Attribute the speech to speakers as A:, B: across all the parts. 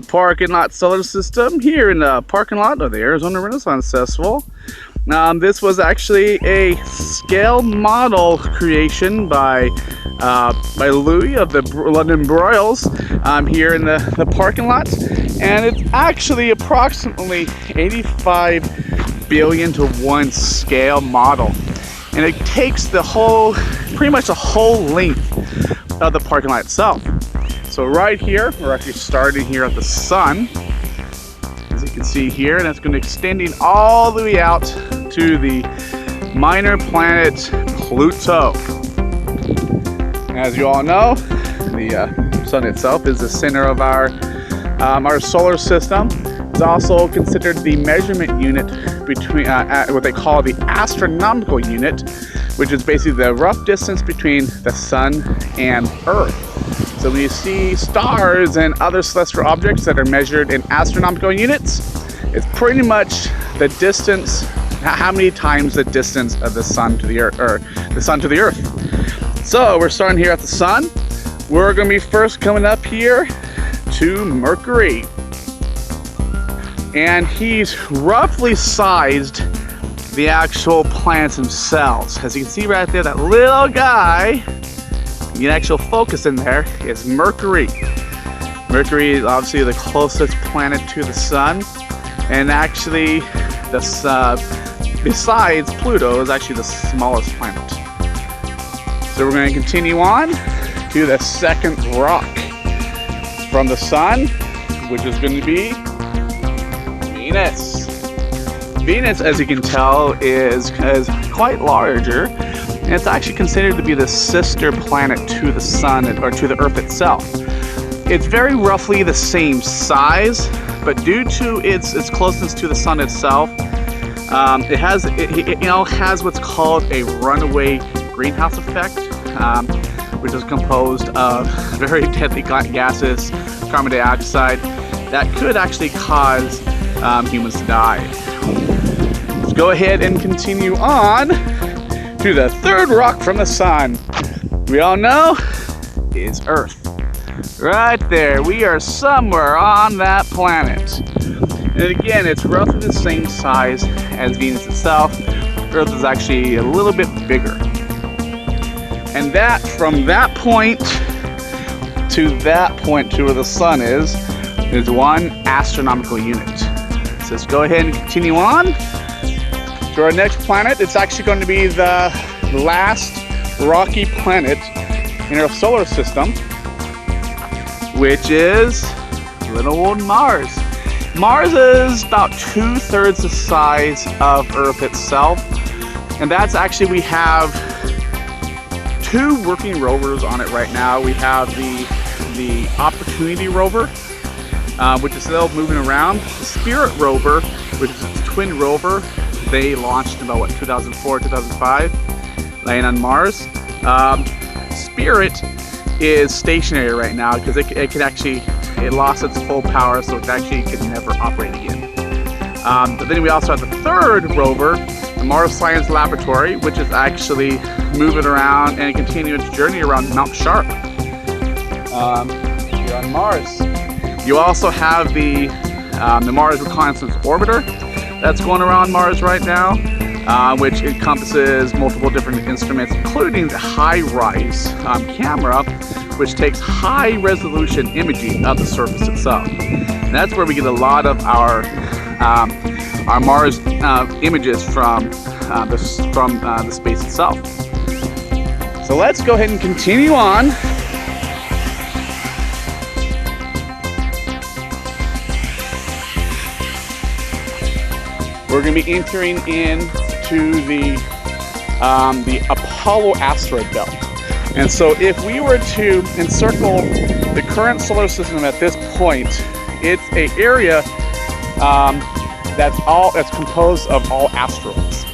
A: parking lot solar system here in the parking lot of the Arizona Renaissance Festival. This was actually a scale model creation by Louie of the London Broils here in the parking lot, and it's actually approximately 85 billion to 1 scale model, and it takes the whole, pretty much the whole length of the parking lot itself. So right here, we're actually starting here at the sun, as you can see here, and it's going to extending all the way out to the minor planet Pluto. As you all know, the sun itself is the center of our solar system. It's also considered the measurement unit between what they call the astronomical unit, which is basically the rough distance between the sun and Earth. So when you see stars and other celestial objects that are measured in astronomical units, it's pretty much the distance, how many times the distance of the sun to the Earth, or the sun to the Earth. So we're starting here at the sun. We're going to be first coming up here to Mercury, and he's roughly sized the actual planets themselves. As you can see right there, that little guy, the actual focus in there is Mercury. Mercury is obviously the closest planet to the sun, and actually besides Pluto, is actually the smallest planet. So we're going to continue on to the second rock from the sun, which is going to be Venus. Venus, as you can tell, is quite larger, and it's actually considered to be the sister planet to the sun, or to the Earth itself. It's very roughly the same size, but due to its closeness to the sun itself, it has what's called a runaway greenhouse effect, which is composed of very deadly gases, carbon dioxide, that could actually cause humans to die. Let's go ahead and continue on to the third rock from the sun. We all know is Earth. Right there, we are somewhere on that planet. And again, it's roughly the same size as Venus itself. Earth is actually a little bit bigger. And that, from that point to where the sun is 1 astronomical unit. So let's go ahead and continue on to our next planet. It's actually going to be the last rocky planet in our solar system, which is little old Mars. Mars is about 2/3 the size of Earth itself, and that's actually, we have 2 working rovers on it right now. We have the Opportunity rover, which is still moving around. The Spirit rover, which is a twin rover, they launched in about 2004, 2005, laying on Mars. Spirit is stationary right now because it lost its full power, so it actually could never operate again. But then we also have the third rover, the Mars Science Laboratory, which is actually moving around and continuing its journey around Mount Sharp here on Mars. You also have the Mars Reconnaissance Orbiter that's going around Mars right now, which encompasses multiple different instruments, including the HiRISE camera, which takes high-resolution imaging of the surface itself. And that's where we get a lot of our Mars images from the space itself. So let's go ahead and continue on. We're going to be entering into the Apollo asteroid belt. And so if we were to encircle the current solar system at this point, it's an area that's composed of all asteroids.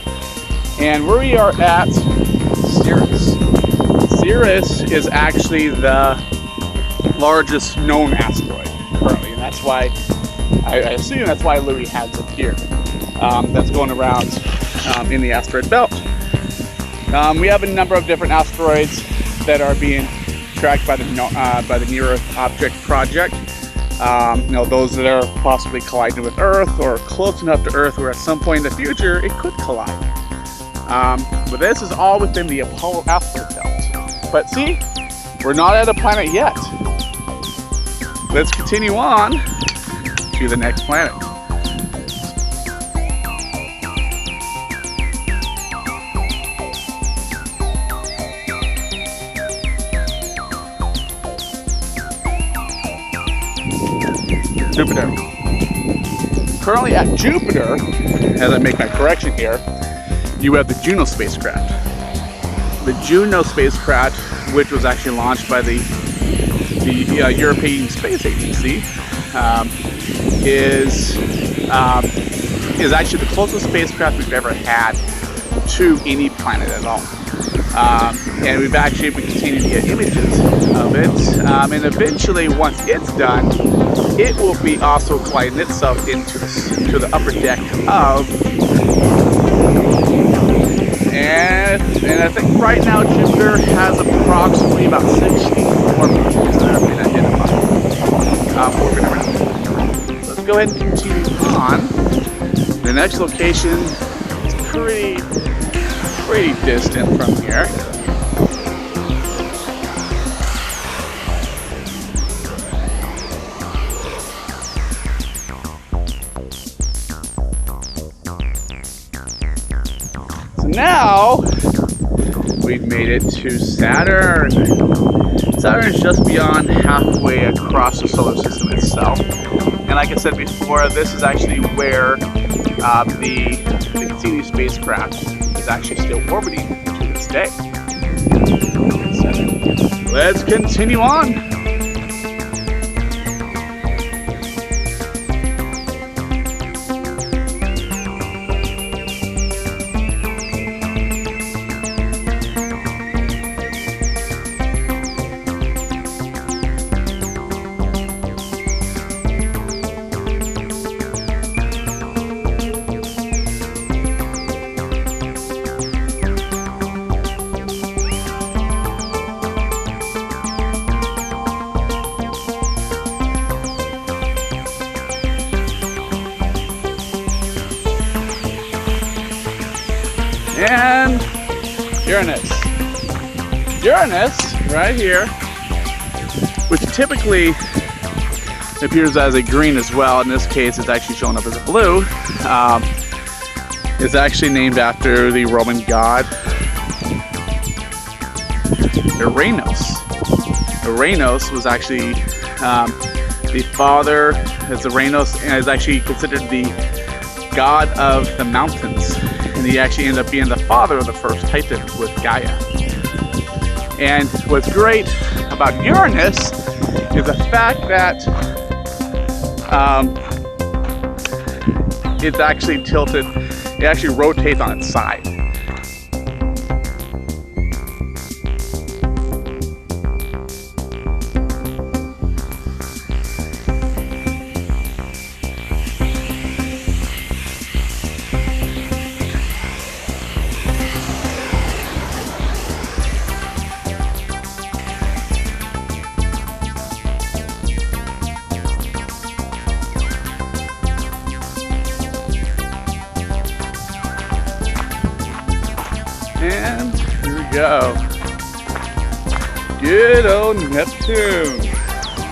A: And where we are at Sirius. Sirius is actually the largest known asteroid currently, and that's why I assume that's why Louie has it here. That's going around in the asteroid belt. We have a number of different asteroids that are being tracked by the Near Earth Object Project. Those that are possibly colliding with Earth or close enough to Earth where at some point in the future it could collide. But this is all within the Apollo asteroid belt. But see, we're not at a planet yet. Let's continue on to the next planet. Jupiter. Currently at Jupiter, as I make my correction here, you have the Juno spacecraft. The Juno spacecraft, which was actually launched by the European Space Agency, is actually the closest spacecraft we've ever had to any planet at all. And we've actually been continuing to get images of it. And eventually, once it's done, it will be also colliding itself into the upper deck of. And I think right now Jupiter has approximately about 64 moons that have been identified. Orbit around. Let's go ahead and continue on. The next location is pretty distant from here. So now we've made it to Saturn. Saturn is just beyond halfway across the solar system itself. And like I said before, this is actually where the Cassini spacecraft is actually still orbiting to this day. So, let's continue on. And Uranus. Uranus, right here, which typically appears as a green as well. In this case, it's actually showing up as a blue. It's actually named after the Roman god Uranus. Uranus was actually the father, as Uranus is actually considered the god of the mountains. And he actually ended up being the father of the first Titan with Gaia. And what's great about Uranus is the fact that it's actually tilted, it actually rotates on its side. And here we go. Good old Neptune.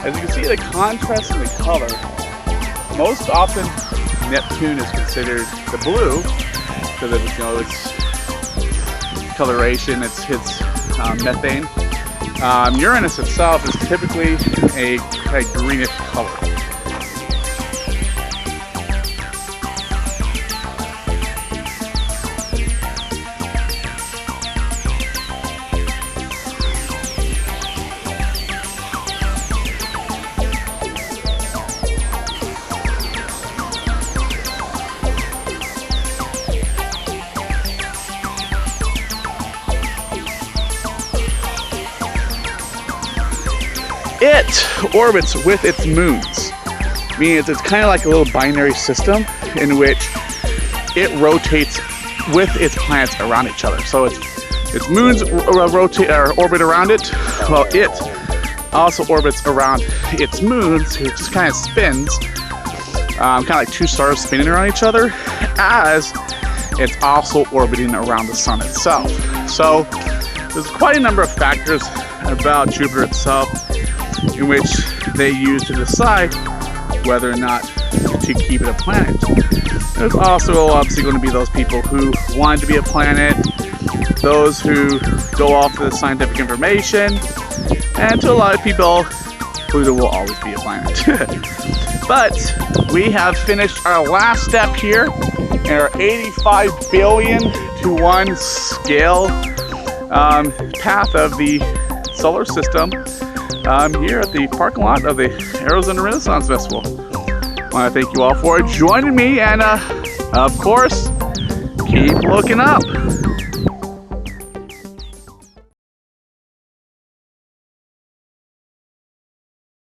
A: As you can see, the contrast in the color. Most often, Neptune is considered the blue because of its coloration, its methane. Uranus itself is typically a greenish color. It orbits with its moons, meaning it's kind of like a little binary system in which it rotates with its planets around each other. So its moons rotate or orbit around it, while it also orbits around its moon, so it just kind of spins, kind of like two stars spinning around each other, as it's also orbiting around the sun itself. So there's quite a number of factors about Jupiter itself in which they use to decide whether or not to keep it a planet. There's also obviously going to be those people who want it to be a planet, those who go off the scientific information, and to a lot of people, Pluto will always be a planet. But we have finished our last step here in our 85 billion to 1 scale path of the solar system here at the parking lot of the Arizona Renaissance Festival. I want to thank you all for joining me, and of course, keep looking up.